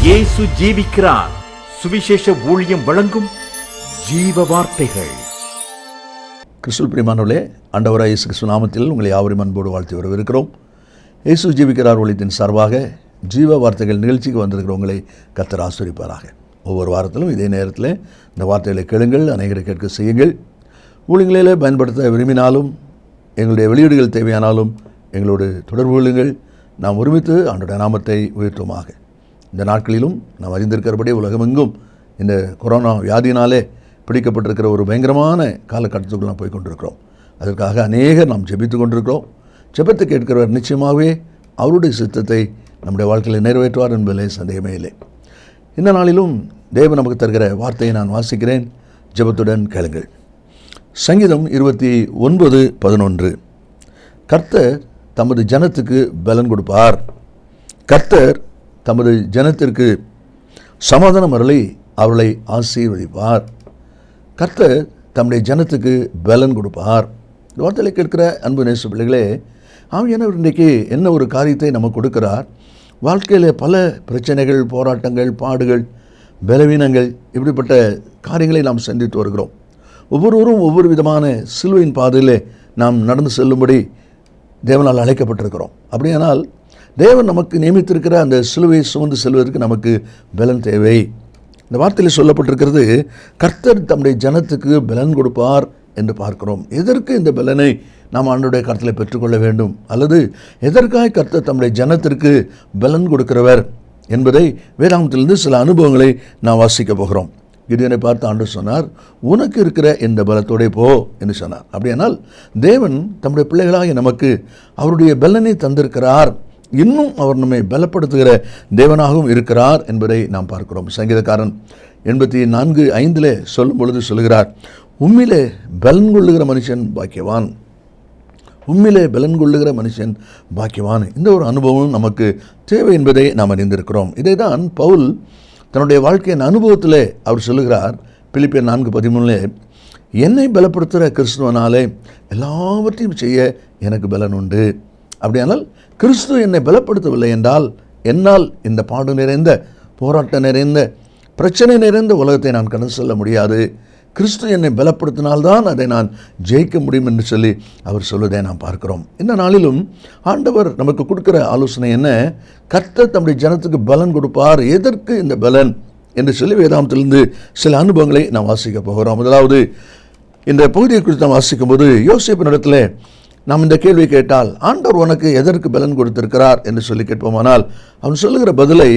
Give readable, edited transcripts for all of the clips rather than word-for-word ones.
இயேசு ஜீவிக்கிறார். சுவிசேஷ ஊழியம் வழங்கும் ஜீவ வார்த்தைகள். கிறிஸ்துவில் பிரியமானவர்களே, ஆண்டவராகிய இயேசு கிறிஸ்து நாமத்தில் உங்களை யாவரையும் அன்போடு வாழ்த்தி வரவேற்கிறோம். இயேசு ஜீவிக்கிறார் ஊழியத்தின் சார்பாக ஜீவ வார்த்தைகள் நிகழ்ச்சிக்கு வந்திருக்கிறவங்களை கர்த்தர் ஆசீர்வதிப்பாராக. ஒவ்வொரு வாரத்திலும் இதே நேரத்தில் இந்த வார்த்தைகளை கேளுங்கள், அநேகரை கேட்க செய்யுங்கள். ஊழியங்களில் பயன்படுத்த விரும்பினாலும் எங்களுடைய வெளியீடுகள் தேவையானாலும் எங்களோடு தொடர்பு கொள்ளுங்கள். நாம் ஒருமித்து ஆண்டவருடைய நாமத்தை உயர்த்துவோமாக. இந்த நாட்களிலும் நாம் அறிந்திருக்கிறபடி உலகமெங்கும் இந்த கொரோனா வியாதியினாலே பிடிக்கப்பட்டிருக்கிற ஒரு பயங்கரமான காலகட்டத்துக்குள் நாம் போய் கொண்டிருக்கிறோம். அதற்காக அநேகர் நாம் ஜெபித்து கொண்டிருக்கிறோம். ஜெபத்தை கேட்கிறவர் நிச்சயமாகவே அவருடைய சித்தத்தை நம்முடைய வாழ்க்கையில் நிறைவேற்றுவார் என்பதிலே சந்தேகமே இல்லை. இந்த நாளிலும் தேவன் நமக்கு தருகிற வார்த்தையை நான் வாசிக்கிறேன். ஜெபத்துடன் கேளுங்கள். சங்கீதம் 29:11. கர்த்தர் தமது ஜனத்துக்கு பலன் கொடுப்பார். கர்த்தர் தமது ஜனத்திற்கு சமாதானம் அருளி அவர்களை ஆசீர்வதிப்பார். கர்த்தர் தம்முடைய ஜனத்துக்கு பலன் கொடுப்பார். இந்த வார்த்தையை கேட்கிற அன்பு நேச பிள்ளைகளே, ஆவியானவர் இன்றைக்கு என்ன ஒரு காரியத்தை நமக்கு கொடுக்கிறார். வாழ்க்கையில் பல பிரச்சனைகள், போராட்டங்கள், பாடுகள், பலவீனங்கள், இப்படிப்பட்ட காரியங்களை நாம் சந்தித்து வருகிறோம். ஒவ்வொருவரும் ஒவ்வொரு விதமான சிலுவையின் பாதையில் நாம் நடந்து செல்லும்படி தேவனால் அழைக்கப்பட்டிருக்கிறோம். அப்படியானால் தேவன் நமக்கு நியமித்திருக்கிற அந்த சிலுவையை சுமந்து செல்வதற்கு நமக்கு பலன் தேவை. இந்த வார்த்தையில் சொல்லப்பட்டிருக்கிறது, கர்த்தர் தம்முடைய ஜனத்துக்கு பலன் கொடுப்பார் என்று பார்க்கிறோம். எதற்கு இந்த பலனை நாம் ஆண்டவருடைய கருத்தில் பெற்றுக்கொள்ள வேண்டும், அல்லது எதற்காக கர்த்தர் தம்முடைய ஜனத்திற்கு பலன் கொடுக்கிறவர் என்பதை வேதாகமத்திலிருந்து சில அனுபவங்களை நாம் வாசிக்க போகிறோம். கிதியோனை பார்த்து ஆண்டவர் சொன்னார், உனக்கு இருக்கிற இந்த பலத்தோடே போ என்று சொன்னார். அப்படியானால் தேவன் தம்முடைய பிள்ளைகளாக நமக்கு அவருடைய பலனை தந்திருக்கிறார். இன்னும் அவர் நம்மை பலப்படுத்துகிற தேவனாகவும் இருக்கிறார் என்பதை நாம் பார்க்கிறோம். சங்கீதக்காரன் 84:5 சொல்லும் பொழுது சொல்கிறார், உம்மிலே பலன் கொள்ளுகிற மனுஷன் பாக்கியவான். உம்மிலே பலன் கொள்ளுகிற மனுஷன் பாக்கியவான். இந்த ஒரு அனுபவம் நமக்கு தேவை என்பதை நாம் அறிந்திருக்கிறோம். இதை தான் பவுல் தன்னுடைய வாழ்க்கையின் அனுபவத்தில் அவர் சொல்லுகிறார். பிலிப்பியர் 4:13, என்னை பலப்படுத்துகிற கிறிஸ்துவனாலே எல்லாவற்றையும் செய்ய எனக்கு பலன் உண்டு. அப்படியானால் கிறிஸ்து என்னை பலப்படுத்தவில்லை என்றால் என்னால் இந்த பாடு நிறைந்த, போராட்டம் நிறைந்த, பிரச்சனை நிறைந்த உலகத்தை நான் கடந்து செல்ல முடியாது. கிறிஸ்து என்னை பலப்படுத்தினால்தான் அதை நான் ஜெயிக்க முடியும் என்று சொல்லி அவர் சொல்வதை நாம் பார்க்கிறோம். இந்த நாளிலும் ஆண்டவர் நமக்கு கொடுக்கிற ஆலோசனை என்ன? கர்த்தர் தம்முடைய ஜனத்துக்கு பலன் கொடுப்பார். எதற்கு இந்த பலன் என்று சொல்லி வேதாகமத்திலிருந்து சில அனுபவங்களை நாம் வாசிக்க போகிறோம். முதலாவது, இந்த பகுதியை குறித்து நாம் வாசிக்கும் போது யோசேப்பினிடத்தில் நாம் இந்த கேள்வி கேட்டால், ஆண்டவர் உனக்கு எதற்கு பலன் கொடுத்திருக்கிறார் என்று சொல்லி கேட்போமானால் அவன் சொல்லுகிற பதிலை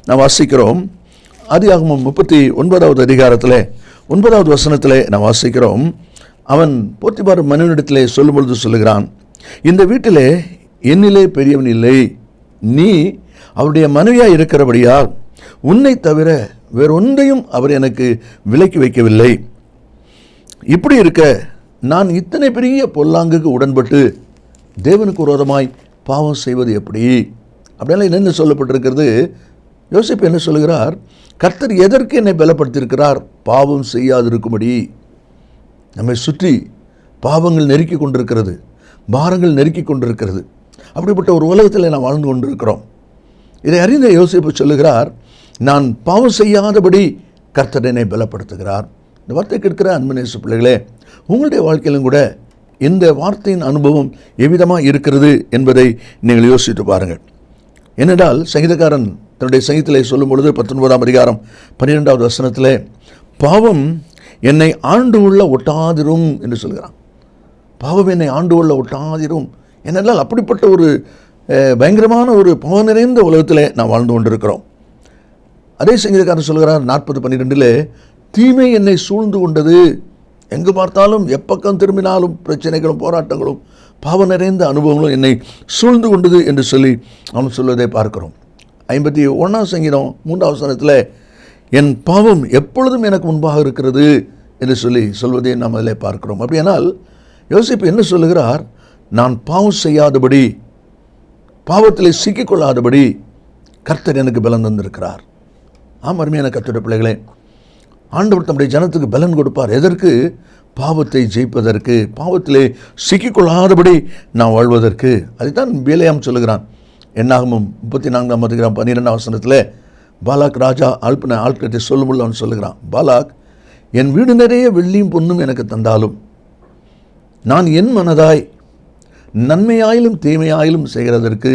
நாம் வாசிக்கிறோம். ஆதியாகமம் 39வது அதிகாரத்தில் 9வது வசனத்தில் நாம் வாசிக்கிறோம். அவன் போத்திபார் மனைவியிடத்திலே சொல்லும் பொழுது சொல்லுகிறான், இந்த வீட்டிலே என்னிலே பெரியவன் இல்லை, நீ அவருடைய மனைவியாக இருக்கிறபடியால் உன்னை தவிர வேறொன்றையும் அவர் எனக்கு விலக்கி வைக்கவில்லை. இப்படி இருக்க நான் இத்தனை பெரிய பொல்லாங்குக்கு உடன்பட்டு தேவனுக்கு விரோதமாய் பாவம் செய்வது எப்படி? அப்படியெல்லாம் என்ன சொல்லப்பட்டிருக்கிறது? யோசேப்பு என்ன சொல்லுகிறார்? கர்த்தர் எதற்கு என்னை பலப்படுத்தியிருக்கிறார்? பாவம் செய்யாதிருக்கும்படி. நம்மை சுற்றி பாவங்கள் நெருக்கி கொண்டிருக்கிறது, பாரங்கள் நெருக்கி கொண்டிருக்கிறது. அப்படிப்பட்ட ஒரு உலகத்தில் நாம் வாழ்ந்து கொண்டிருக்கிறோம். இதை அறிந்த யோசேப்பு சொல்லுகிறார், நான் பாவம் செய்யாதபடி கர்த்தர் என்னை பலப்படுத்துகிறார். இந்த வார்த்தை கேட்கிற அன்பு நேச பிள்ளைகளே, உங்களுடைய வாழ்க்கையிலும் கூட இந்த வார்த்தையின் அனுபவம் எவ்விதமாக இருக்கிறது என்பதை நீங்கள் யோசித்து பாருங்கள். ஏனென்றால் சங்கீதக்காரன் தன்னுடைய சங்கீதத்திலே சொல்லும் பொழுது 19ஆம் அதிகாரம் 12வது வசனத்திலே, பாவம் என்னை ஆண்டு உள்ள ஒட்டாதிரும் என்று சொல்கிறான். பாவம் என்னை ஆண்டு உள்ள ஒட்டாதிரும். ஏனென்றால் அப்படிப்பட்ட ஒரு பயங்கரமான ஒரு பாவம் நிறைந்த உலகத்தில் நாம் வாழ்ந்து கொண்டிருக்கிறோம். அதே சங்கீதக்காரன் சொல்கிறார் 40:12, தீமை என்னை சூழ்ந்து கொண்டது. எங்கு பார்த்தாலும் எப்பக்கம் திரும்பினாலும் பிரச்சனைகளும் போராட்டங்களும் பாவம் நிறைந்த அனுபவங்களும் என்னை சூழ்ந்து கொண்டது என்று சொல்லி அவன் சொல்வதை பார்க்கிறோம். 51ஆம் சங்கீதம் 3வது வசனத்தில், என் பாவம் எப்பொழுதும் எனக்கு முன்பாக இருக்கிறது என்று சொல்லி சொல்வதை நாம் அதில் பார்க்கிறோம். அப்படியானால் யோசேப்பு என்ன சொல்லுகிறார்? நான் பாவம் செய்யாதபடி, பாவத்தில் சிக்கிக்கொள்ளாதபடி கர்த்தர் எனக்கு பலன் தந்திருக்கிறார். ஆம், அருமையான கர்த்தருடைய பிள்ளைகளே, ஆண்டவர் தம்முடைய ஜனத்துக்கு பலன் கொடுப்பார். எதற்கு? பாவத்தை ஜெயிப்பதற்கு, பாவத்திலே சிக்கிக்கொள்ளாதபடி நாம் வாழ்வதற்கு. அதைத்தான் பிலேயாம் சொல்லுகிறான். என்னாகமும் 34ஆம் அதிகாரம் 12ஆம் வசனத்தில், பாலாக் ராஜா அல்பன ஆட்கிட்ட சொல்லும்போது அவன் சொல்லுகிறான், பாலாக், என் வீடு நிறைய வெள்ளியும் பொன்னும் எனக்கு தந்தாலும் நான் என் மனதாய் நன்மையாயிலும் தீமையாயிலும் செய்கிறதற்கு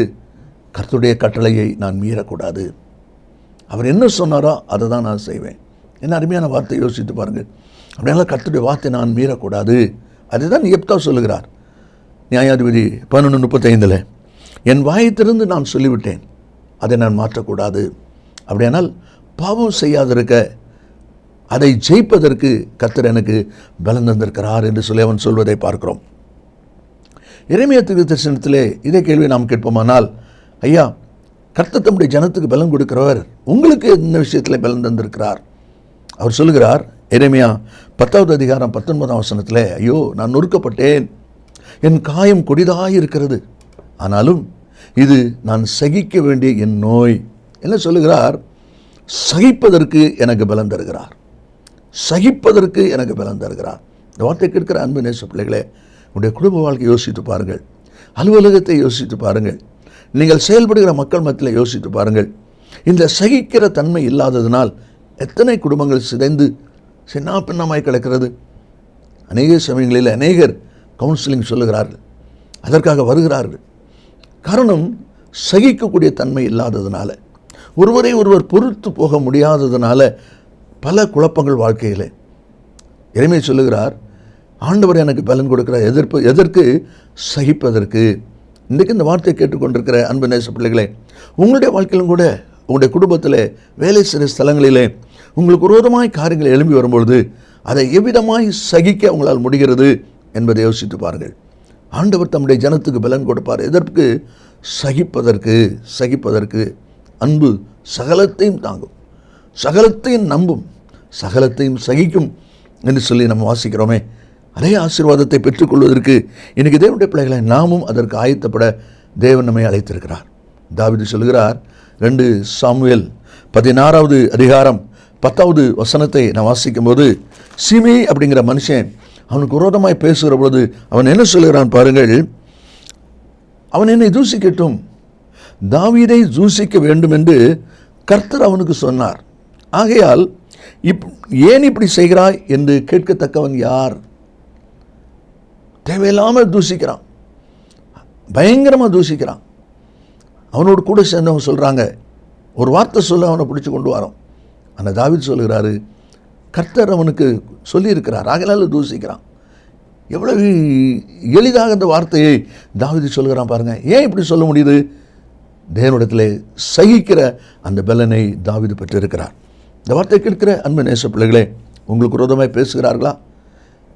கர்த்தருடைய கட்டளையை நான் மீறக்கூடாது. அவர் என்ன சொன்னாரோ அதை தான் நான் செய்வேன். என்ன அருமையான வார்த்தை, யோசித்து பாருங்கள். அப்படினால கர்த்தருடைய வார்த்தை நான் மீறக்கூடாது. அதுதான் எப்தா சொல்லுகிறார். நியாயாதிபதி 11:35 என் வாயத்திலிருந்து நான் சொல்லிவிட்டேன், அதை நான் மாற்றக்கூடாது. அப்படியானால் பாவம் செய்யாதிருக்க, அதை ஜெயிப்பதற்கு கர்த்தர் எனக்கு பலன் தந்திருக்கிறார் என்று சொல்லி அவன் சொல்வதை பார்க்கிறோம். எரேமியா தீர்க்கதரிசனத்திலே இதே கேள்வியை நாம் கேட்போமானால், ஐயா, கர்த்தர் தம்முடைய ஜனத்துக்கு பலன் கொடுக்கிறவர், உங்களுக்கு இந்த விஷயத்தில் பலன் தந்திருக்கிறார். அவர் சொல்லுகிறார், எரேமியா 10வது அதிகாரம் 19ஆம் வசனத்தில், ஐயோ, நான் நொறுக்கப்பட்டேன், என் காயம் கொடிதாக இருக்கிறது, ஆனாலும் இது நான் சகிக்க வேண்டிய என் நோய். என்ன சொல்லுகிறார்? சகிப்பதற்கு எனக்கு பலன் தருகிறார், சகிப்பதற்கு எனக்கு பலன் தருகிறார். இந்த வார்த்தை கேட்கிற அன்பு நேச பிள்ளைகளே, உங்களுடைய குடும்ப வாழ்க்கை யோசித்து பாருங்கள், அலுவலகத்தை யோசித்து பாருங்கள், நீங்கள் செயல்படுகிற மக்கள் மத்தியில் யோசித்து பாருங்கள். இந்த சகிக்கிற தன்மை இல்லாததினால் எத்தனை குடும்பங்கள் சிதைந்து சின்ன பின்னமாய் கிடக்கிறது. அநேக சமயங்களில் அநேகர் கவுன்சிலிங் சொல்லுகிறார்கள், அதற்காக வருகிறார்கள். காரணம், சகிக்கக்கூடிய தன்மை இல்லாததுனால, ஒருவரை ஒருவர் பொறுத்து போக முடியாததுனால பல குழப்பங்கள் வாழ்க்கையில். எரேமியா சொல்லுகிறார், ஆண்டவர் எனக்கு பலன் கொடுக்கிறார். எதற்கு? சகிப்பதற்கு. இன்றைக்கு இந்த வார்த்தையை கேட்டுக்கொண்டிருக்கிற அன்பு நேச பிள்ளைகளே, உங்களுடைய வாழ்க்கையிலும் கூட, உங்களுடைய குடும்பத்தில், வேலை செய்கிற ஸ்தலங்களிலே உங்களுக்கு விரோதமாய் காரியங்கள் எழும்பி வரும்பொழுது அதை எவ்விதமாய் சகிக்க உங்களால் முடிகிறது என்பதை யோசித்து பாருங்கள். ஆண்டவர் தம்முடைய ஜனத்துக்கு பலன் கொடுப்பார். எதற்கு? சகிப்பதற்கு. சகிப்பதற்கு. அன்பு சகலத்தையும் தாங்கும், சகலத்தையும் நம்பும், சகலத்தையும் சகிக்கும் என்று சொல்லி நம்ம வாசிக்கிறோமே. அதே ஆசீர்வாதத்தை பெற்றுக்கொள்வதற்கு இன்றைக்கி தேவனுடைய பிள்ளைகளை நாமும் அதற்கு ஆயத்தப்பட தேவன் நம்மை அழைத்திருக்கிறார். தாவீது சொல்கிறார், 2 சாமுவேல் 16வது அதிகாரம் 10வது வசனத்தை நான் வாசிக்கும் போது, சிமி அப்படிங்கிற மனுஷன் அவனுக்கு விரோதமாய் பேசுகிற பொழுது அவன் என்ன சொல்கிறான் பாருங்கள். அவன் என்னை தூசிக்கட்டும், தாவீதை தூசிக்க வேண்டும் என்று கர்த்தர் அவனுக்கு சொன்னார். ஆகையால் ஏன் இப்படி செய்கிறாய் என்று கேட்கத்தக்கவன் யார்? தேவையில்லாமல் தூசிக்கிறான், பயங்கரமாக தூசிக்கிறான். அவனோடு கூட சேர்ந்தவங்க சொல்கிறாங்க, ஒரு வார்த்தை சொல்ல அவனை பிடிச்சி கொண்டு வரோம். ஆனால் தாவீது சொல்கிறாரு, கர்த்தர் அவனுக்கு சொல்லியிருக்கிறார், ஆகையால் தூசிக்கிறான். எவ்வளவு எளிதாக அந்த வார்த்தையை தாவீது சொல்கிறான் பாருங்கள். ஏன் இப்படி சொல்ல முடியுது? தேவனிடத்தில் சகிக்கிற அந்த பலனை தாவீது பெற்றிருக்கிறார். இந்த வார்த்தை கேட்கிற அன்பு நேச பிள்ளைகளே, உங்களுக்கு விரோதமாய் பேசுகிறார்களா?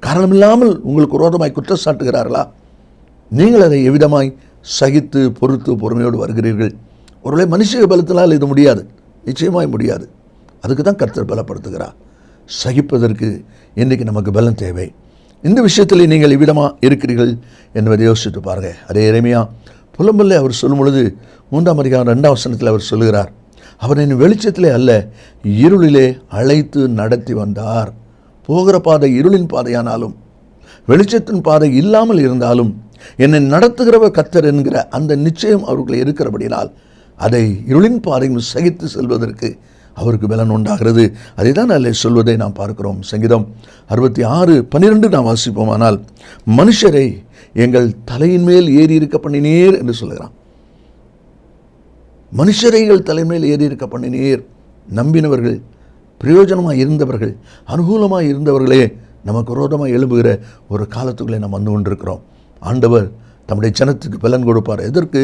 காரணமில்லாமல் உங்களுக்கு விரோதமாய் குற்றம் சாட்டுகிறார்களா? நீங்கள் அதை எவ்விதமாய் சகித்து பொறுத்து பொறுமையோடு வருகிறீர்கள்? ஒருவேளை மனுஷ பலத்தினால் இது முடியாது, நிச்சயமாய் முடியாது. அதுக்கு தான் கர்த்தர் பலப்படுத்துகிறார். சகிப்பதற்கு இன்றைக்கு நமக்கு பலம் தேவை. இந்த விஷயத்தில் நீங்கள் இவ்விதமாக இருக்கிறீர்கள் என்பதை யோசித்து பாருங்கள். அதே எரேமியா புலம்பல்ல அவர் சொல்லும் பொழுது 3ஆம் அதிகாரம் 2ஆம் வசனத்தில் அவர் சொல்லுகிறார், அவர் என் வெளிச்சத்திலே அல்ல இருளிலே அழைத்து நடத்தி வந்தார். போகிற பாதை இருளின் பாதையானாலும் வெளிச்சத்தின் பாதை இல்லாமல் இருந்தாலும் என்னை நடத்துகிறவர் கர்த்தர் என்கிற அந்த நிச்சயம் அவர்களை இருக்கிறபடினால் அதை இருளின் பாதையும் சகித்து செல்வதற்கு அவருக்கு பலன் உண்டாகிறது. அதை தான் அதில் சொல்வதை நாம் பார்க்கிறோம். சங்கீதம் 66:12 நாம் வாசிப்போமானால், மனுஷரை எங்கள் தலையின் மேல் ஏறி இருக்க பண்ணினீர் என்று சொல்லுகிறான். மனுஷரை எங்கள் தலைமையில் ஏறி இருக்க பண்ணினீர். நம்பினவர்கள், பிரயோஜனமாக இருந்தவர்கள், அனுகூலமாக இருந்தவர்களே நமக்கு விரோதமாக எழும்புகிற ஒரு காலத்துக்குள்ளே நாம் வந்து கொண்டிருக்கிறோம். ஆண்டவர் தம்முடைய ஜனத்துக்கு பலன் கொடுப்பார். எதற்கு?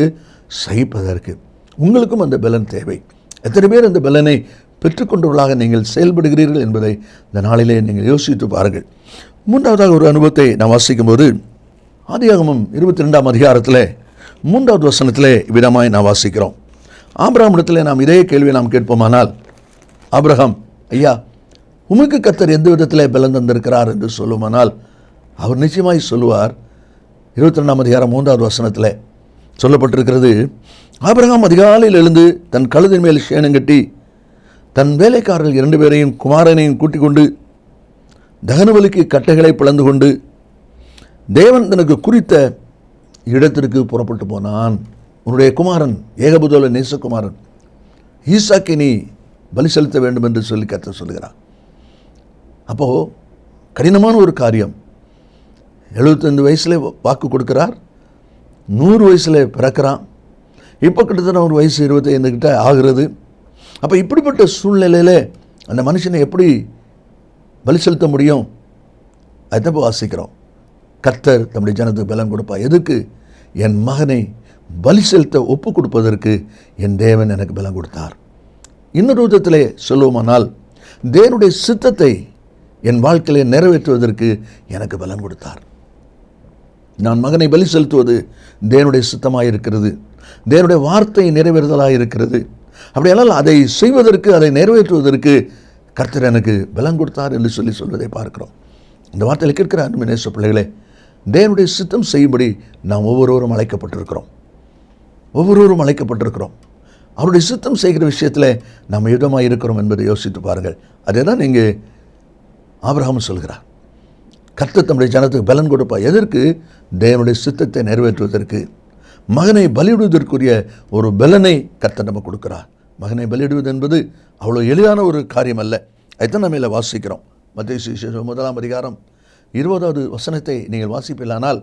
சகிப்பதற்கு. உங்களுக்கும் அந்த பலன் தேவை. எத்தனை பேர் அந்த பலனை பெற்றுக்கொண்டவர்களாக நீங்கள் செயல்படுகிறீர்கள் என்பதை இந்த நாளிலே நீங்கள் யோசித்து பாருங்கள். 3வது ஒரு அனுபவத்தை நாம் வாசிக்கும்போது, ஆதியாகமம் 22ஆம் அதிகாரத்தில் 3வது வசனத்திலே விதமாய் நாம் வாசிக்கிறோம். ஆபிரகாமிடத்தில் நாம் இதே கேள்வியை நாம் கேட்போமானால், ஆபிரகாம், ஐயா, உமக்கு கர்த்தர் எந்த விதத்தில் பலன் தந்திருக்கிறார் என்று சொல்லுமானால் அவர் நிச்சயமாய் சொல்லுவார். 22ஆம் அதிகாரம் 3வது வசனத்தில் சொல்லப்பட்டிருக்கிறது, ஆபிரகாம் அதிகாலையில் எழுந்து தன் கழுதின் மேல் சேணம் கட்டி தன் வேலைக்காரர்கள் 2 பேரையும் குமாரனையும் கூட்டிக் கொண்டு தகனபலிக்கு கட்டைகளை பிளந்து கொண்டு தேவன் தனக்கு குறித்த இடத்திற்கு புறப்பட்டு போனான். உன்னுடைய குமாரன், ஏகபுதோல நேசகுமாரன் ஈசாக்கை நீ பலி செலுத்த வேண்டும் என்று சொல்லி கர்த்தர் சொல்கிறார். அப்போது கடினமான ஒரு காரியம். 75 வயசில் வாக்கு கொடுக்கிறார், 100 வயசில் பிறக்கிறான். இப்போ கிட்டத்தட்ட ஒரு வயசு 25 கிட்ட ஆகிறது. அப்போ இப்படிப்பட்ட சூழ்நிலையில் அந்த மனுஷனை எப்படி பலி செலுத்த முடியும்? அதுதான் வாசிக்கிறோம். கர்த்தர் தம்முடைய ஜனத்துக்கு பலன் கொடுப்பா. எதுக்கு? என் மகனை பலி செலுத்த ஒப்பு கொடுப்பதற்கு என் தேவன் எனக்கு பலன் கொடுத்தார். இன்னொரு விதத்திலே சொல்லுவோமானால், தேவனுடைய சித்தத்தை என் வாழ்க்கையிலே நிறைவேற்றுவதற்கு எனக்கு பலன் கொடுத்தார். நான் மகனை பலி செலுத்துவது தேவனுடைய சித்தமாக இருக்கிறது, தேவனுடைய வார்த்தை நிறைவேறுதலாக இருக்கிறது. அப்படியானால் அதை செய்வதற்கு, அதை நிறைவேற்றுவதற்கு கர்த்தர் எனக்கு பலன் கொடுத்தார் என்று சொல்வதை பார்க்கிறோம். இந்த வார்த்தையில் கேட்கிற அன்பு நேச பிள்ளைகளே, தேவனுடைய சித்தம் செய்யும்படி நாம் ஒவ்வொருவரும் அழைக்கப்பட்டிருக்கிறோம். அவருடைய சித்தம் செய்கிற விஷயத்தில் நாம் யுதமாக இருக்கிறோம் என்பதை யோசித்து பாருங்கள். அதே தான் இங்கே ஆபிரகாம் சொல்கிறார். கர்த்தர் தம்முடைய ஜனத்துக்கு பலன் கொடுப்பா. எதற்கு? தேவனுடைய சித்தத்தை நிறைவேற்றுவதற்கு, மகனை பலியிடுவதற்குரிய ஒரு பலனை கர்த்தர் நம்ம கொடுக்கிறார். மகனை பலியிடுவது என்பது அவ்வளோ எளிதான ஒரு காரியம் அல்ல. அதுதான் நம்ம இதில் வாசிக்கிறோம். மத்தேயு சுவிசேஷம் 1 அதிகாரம் 20வது வசனத்தை நீங்கள் வாசிப்பீர்களானால்,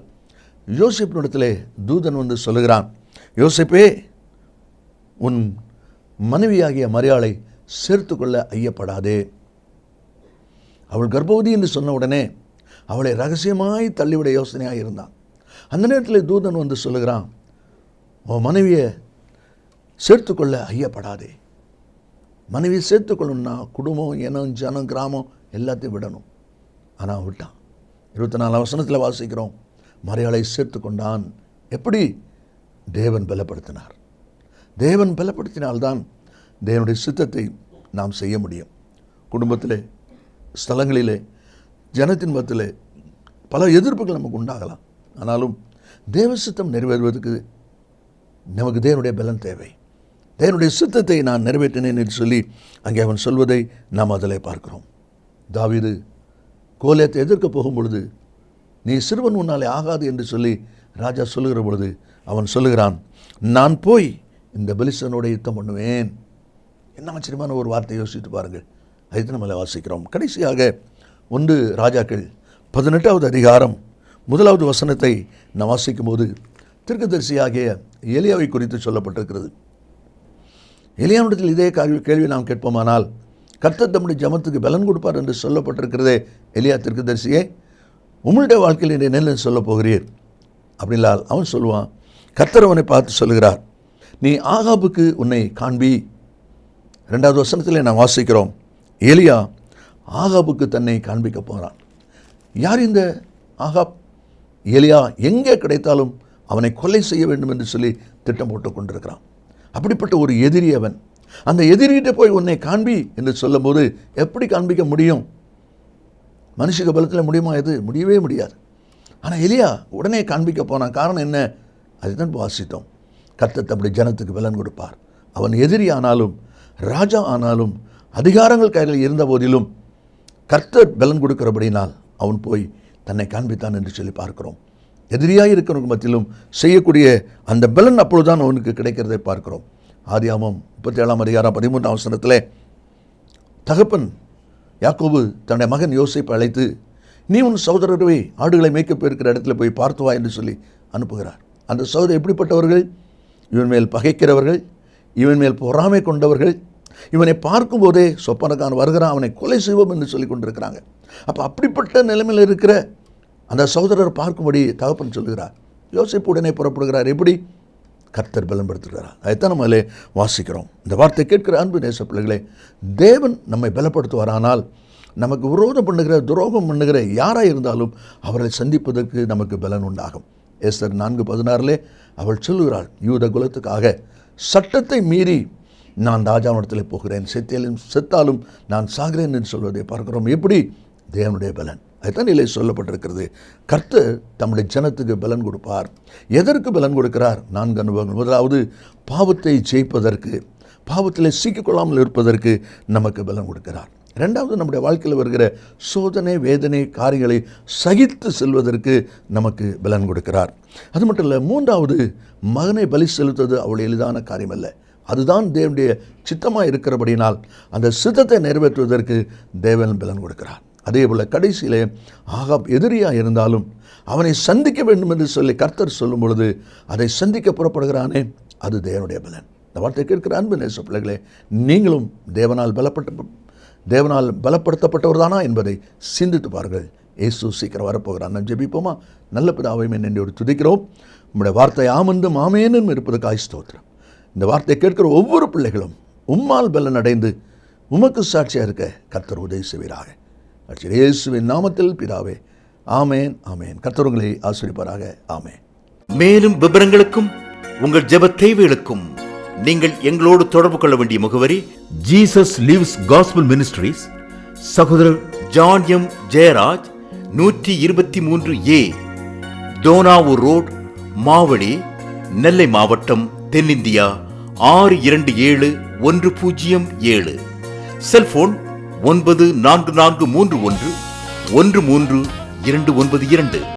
யோசேப்பினிடத்திலே தூதன் வந்து சொல்லுகிறான், யோசேப்பே, உன் மனைவியாகிய மரியாளை சேர்த்து கொள்ள ஐயப்படாதே. அவள் கர்ப்பவதி என்று சொன்ன உடனே அவளை ரகசியமாய் தள்ளிவிட யோசனையாக இருந்தான். அந்த நேரத்தில் தூதன் வந்து சொல்லுகிறான், உன் மனைவியை சேர்த்துக்கொள்ள ஐயப்படாதே. மனைவியை சேர்த்துக்கொள்ளணும்னா குடும்பம், இனம், ஜனம், கிராமம் எல்லாத்தையும் விடணும். ஆனால் விட்டான். 24 வசனத்தில் வாசிக்கிறோம், மரியாளை சேர்த்து கொண்டான். எப்படி? தேவன் பலப்படுத்தினார். தேவன் பலப்படுத்தினால்தான் தேவனுடைய சித்தத்தை நாம் செய்ய முடியும். குடும்பத்திலே, ஸ்தலங்களிலே, ஜனத்தின் மத்தியிலே பல எதிர்ப்புகள் நமக்கு உண்டாகலாம். ஆனாலும் தேவ சித்தம் நிறைவேறுவதற்கு நமக்கு தேவனுடைய பலன் தேவை. தேவனுடைய சித்தத்தை நான் நிறைவேற்றினேன் என்று சொல்லி அங்கே அவன் சொல்வதை நாம் அதில் பார்க்கிறோம். தாவீது கோலியாத்தை எதிர்க்க போகும் பொழுது, நீ சிறுவன் உன்னாலே ஆகாது என்று சொல்லி ராஜா சொல்லுகிற பொழுது அவன் சொல்லுகிறான், நான் போய் இந்த பெலிஸ்தனோட யுத்தம் பண்ணுவேன். என்ன ஆச்சரியமான ஒரு வார்த்தை, யோசித்து பாருங்கள். அதுதான் நம்மளை வாசிக்கிறோம். கடைசியாக 1 ராஜாக்கள் 18வது அதிகாரம் 1வது வசனத்தை நான் வாசிக்கும் போது தீர்க்கதரிசியாகிய எலியாவை குறித்து சொல்லப்பட்டிருக்கிறது. எலியாவிடத்தில் இதே கேள்வி நாம் கேட்போமானால், கர்த்தர் தம்முடைய ஜனத்துக்கு பலன் கொடுப்பார் என்று சொல்லப்பட்டிருக்கிறதே, எலியா தீர்க்கதரிசியே, உங்களுடைய வாழ்க்கையில் இன்றைய நெல் சொல்ல போகிறீர் அப்படின்னால் அவன் சொல்லுவான், கர்த்தர் அவனை பார்த்து சொல்லுகிறார், நீ ஆகாபுக்கு உன்னை காண்பி. 2வது வசனத்தில் நான் வாசிக்கிறோம், எலியா ஆகாபுக்கு தன்னை காண்பிக்க போகிறான். யார் இந்த ஆகாப்? எலியா எங்கே கிடைத்தாலும் அவனை கொலை செய்ய வேண்டும் என்று சொல்லி திட்டம் போட்டு கொண்டிருக்கிறான். அப்படிப்பட்ட ஒரு எதிரி அவன். அந்த எதிரிகிட்ட போய் உன்னை காண்பி என்று சொல்லும் போது எப்படி காண்பிக்க முடியும்? மனுஷக பலத்தில் முடியுமா? எது? முடியவே முடியாது. ஆனால் எலியா உடனே காண்பிக்க போனான். காரணம் என்ன? அதுதான் வாசித்தோம். கர்த்தர் தம்முடைய ஜனத்துக்கு பலன் கொடுப்பார். அவன் எதிரி ஆனாலும், ராஜா ஆனாலும், அதிகாரங்கள் கையில் இருந்த போதிலும் கர்த்தர் பலன் கொடுக்கிறபடினால் அவன் போய் தன்னை காண்பித்தான் என்று சொல்லி பார்க்கிறோம். எதிரியாக இருக்கிறவங்க மத்தியிலும் செய்யக்கூடிய அந்த பலன் அப்பொழுதுதான் அவனுக்கு கிடைக்கிறதை பார்க்கிறோம். ஆதியாகமம் 37 அதிகாரம் 13 வசனத்தில் தகப்பன் யாக்கோபு தன்னுடைய மகன் யோசேப்பை அழைத்து, நீ உன் சகோதரரை ஆடுகளை மேய்க்க போயிருக்கிற இடத்துல போய் பார்த்து வா என்று சொல்லி அனுப்புகிறார். அந்த சகோதரர் எப்படிப்பட்டவர்கள்? இவன் மேல் பகைக்கிறவர்கள், இவன் மேல் பொறாமை கொண்டவர்கள், இவனை பார்க்கும்போதே சொப்பனக்கான் வருகிறான், அவனை கொலை செய்வோம் என்று சொல்லி கொண்டிருக்கிறாங்க. அப்போ அப்படிப்பட்ட நிலைமையில் இருக்கிற அந்த சகோதரர் பார்க்கும்படி தகப்பன் சொல்லுகிறார். யோசேப்பு உடனே புறப்படுகிறார். எப்படி? கர்த்தர் பலப்படுத்துகிறார். அதைத்தான் நம்ம அதில் வாசிக்கிறோம். இந்த வார்த்தை கேட்கிற அன்பு நேச பிள்ளைகளே, தேவன் நம்மை பலப்படுத்துவாரானால் நமக்கு விரோதம் பண்ணுகிற, துரோகம் பண்ணுகிற யாராக இருந்தாலும் அவர்களை சந்திப்பதற்கு நமக்கு பலன் உண்டாகும். எஸ்தர் 4:16 அவள் சொல்லுகிறாள், யூத குலத்துக்காக சட்டத்தை மீறி நான் ராஜாவிடத்தில் போகிறேன், செத்தாலும் நான் சாகிறேன் என்று சொல்வதை பார்க்கிறோம். எப்படி? தேவனுடைய பலன். அதுதான் நிலை சொல்லப்பட்டிருக்கிறது. கர்த்தர் தம்முடைய ஜனத்துக்கு பலன் கொடுப்பார். எதற்கு பலன் கொடுக்கிறார்? 4 அனுபவங்கள். முதலாவது, பாவத்தை ஜெயிப்பதற்கு, பாவத்தில் சிக்கிக்கொள்ளாமல் இருப்பதற்கு நமக்கு பலன் கொடுக்கிறார். 2வது, நம்முடைய வாழ்க்கையில் வருகிற சோதனை, வேதனை, காரியங்களை சகித்து செல்வதற்கு நமக்கு பலன் கொடுக்கிறார். அது மட்டும் இல்லை, 3வது, மகனை பலி செலுத்துவது அவ்வளோ எளிதான காரியம் அல்ல. அதுதான் தேவனுடைய சித்தமாக இருக்கிறபடினால் அந்த சித்தத்தை நிறைவேற்றுவதற்கு தேவன் பலன் கொடுக்கிறார். அதே போல் கடைசியிலே ஆகாப் எதிரியாக இருந்தாலும் அவனை சந்திக்க வேண்டும் என்று சொல்லி கர்த்தர் சொல்லும் பொழுது அதை சந்திக்க புறப்படுகிறானே, அது தேவனுடைய பலன். இந்த வார்த்தை கேட்கிற அன்பு நேச பிள்ளைகளே, நீங்களும் தேவனால் பலப்படுத்தப்பட்டவர் தானா என்பதை சிந்தித்து பாருங்கள். இயேசு சீக்கிரம் வரப்போகிறான். நாம் ஜெபிப்போமா? நல்ல பிதாவே, நன்றியோடு துதிக்கிறோம். உம்முடைய வார்த்தை ஆமென்றும் ஆமெனும் இருப்பதற்காய் ஸ்தோத்திரம். இந்த வார்த்தை கேட்கிற ஒவ்வொரு பிள்ளைகளும் உம்மால் பலன் அடைந்து உமக்கு சாட்சியாக இருக்க கர்த்தர் உதவி செய்வீராக. இயேசுவின் நாமத்தில் பிதாவே, ஆமேன் ஆமேன். கர்த்தர் உங்களை ஆசீர்வதிப்பாராக. ஆமேன். மேலும் விவரங்களுக்கும் உங்கள் ஜெப தேவைகளுக்கும் நீங்கள் எங்களோடு தொடர்பு கொள்ள வேண்டிய முகவரி: ஜீசஸ் லிவ்ஸ் காஸ்பல் மினிஸ்ட்ரீஸ், சகோதரர் John M Jeyaraj, 123A Donavur road, Mavadi, Nellai மாவட்டம், தென்னிந்தியா 627107. செல்போன் 9443113292.